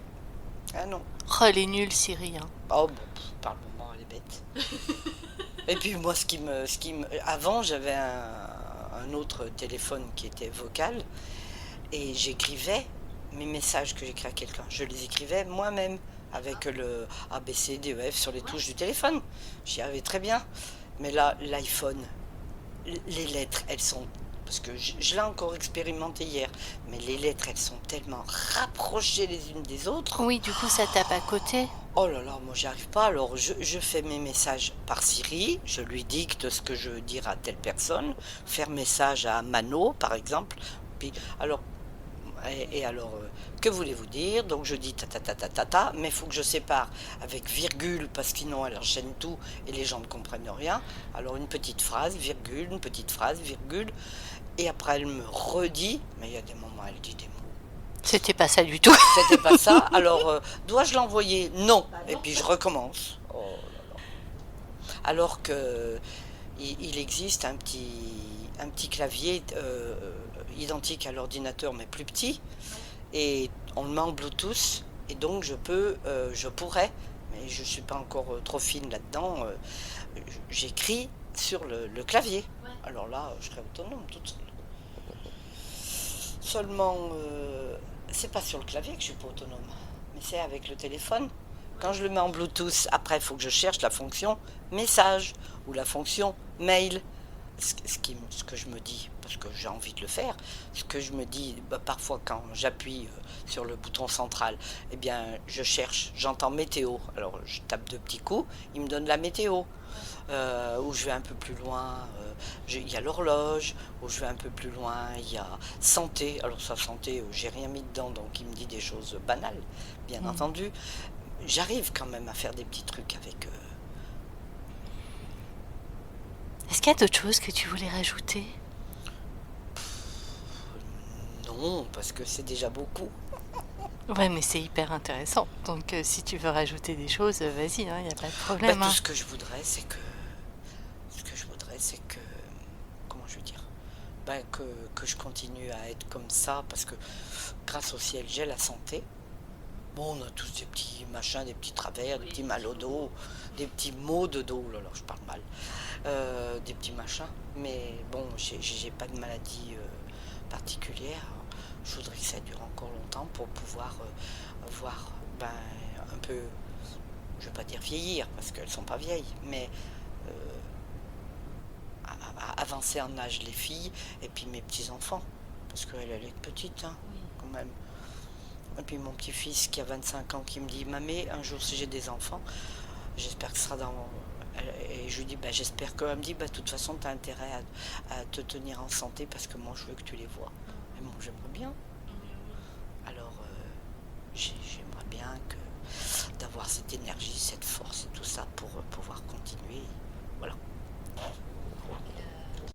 Ah non. Oh, elle est nulle, Siri. Hein. Oh, bon, par le moment, elle est bête. Et puis moi, avant, j'avais un autre téléphone qui était vocal et j'écrivais mes messages que j'écrivais à quelqu'un. Je les écrivais moi-même avec le A, B, C, D, E, F sur les touches du téléphone. J'y arrivais très bien. Mais là, l'iPhone, les lettres, elles sont... Parce que je l'ai encore expérimenté hier, mais les lettres, elles sont tellement rapprochées les unes des autres. Oui, du coup, ça tape à côté. Oh là là, moi j'y arrive pas. Alors je fais mes messages par Siri, je lui dicte ce que je veux dire à telle personne, faire message à Mano par exemple. Puis alors alors que voulez-vous dire? Donc je dis ta ta ta ta ta ta, mais il faut que je sépare avec virgule parce que sinon elle enchaîne tout et les gens ne comprennent rien. Alors une petite phrase, virgule, une petite phrase, virgule, et après elle me redit, mais il y a des moments elle dit des mots. C'était pas ça du tout. C'était pas ça. Alors, dois-je l'envoyer? Non. Et puis je recommence. Oh là là. Alors que il existe un petit clavier identique à l'ordinateur mais plus petit et on le met en Bluetooth et donc je pourrais, mais je suis pas encore trop fine là-dedans. J'écris sur le clavier. Alors là, je serai autonome toute seule. Seulement, c'est pas sur le clavier que je suis pas autonome, mais c'est avec le téléphone. Quand je le mets en Bluetooth, après, il faut que je cherche la fonction message ou la fonction mail. Ce que je me dis, parce que j'ai envie de le faire, ce que je me dis parfois quand j'appuie sur le bouton central, eh bien, je cherche, j'entends météo. Alors, je tape 2 petits coups, il me donne la météo. Où je vais un peu plus loin, il y a l'horloge, où je vais un peu plus loin, il y a santé. Alors ça, santé, j'ai rien mis dedans, donc il me dit des choses banales, bien entendu. J'arrive quand même à faire des petits trucs avec Est-ce qu'il y a d'autres choses que tu voulais rajouter? Non, parce que c'est déjà beaucoup. Ouais, mais c'est hyper intéressant. Donc, si tu veux rajouter des choses, vas-y, il n'y a pas de problème. Tout ce que je voudrais, c'est que... Comment je veux dire? Que je continue à être comme ça, parce que grâce au ciel, j'ai la santé. Bon, on a tous des petits machins, des petits travers, des petits mal au dos, des petits maux de dos, là, je parle mal, des petits machins. Mais bon, j'ai pas de maladie particulière. Je voudrais que ça dure encore longtemps pour pouvoir voir ben, un peu, je vais pas dire vieillir, parce qu'elles sont pas vieilles, mais avancer en âge les filles, et puis mes petits-enfants, parce qu'elle elle est petite, hein, quand même. Et puis mon petit-fils qui a 25 ans qui me dit Mamé, un jour si j'ai des enfants, j'espère que ce sera dans. Et je lui dis bah, j'espère que. Elle me dit bah, de toute façon, tu as intérêt à te tenir en santé parce que moi je veux que tu les vois. Et moi j'aimerais bien. Alors j'aimerais bien que d'avoir cette énergie, cette force et tout ça pour pouvoir continuer. Voilà.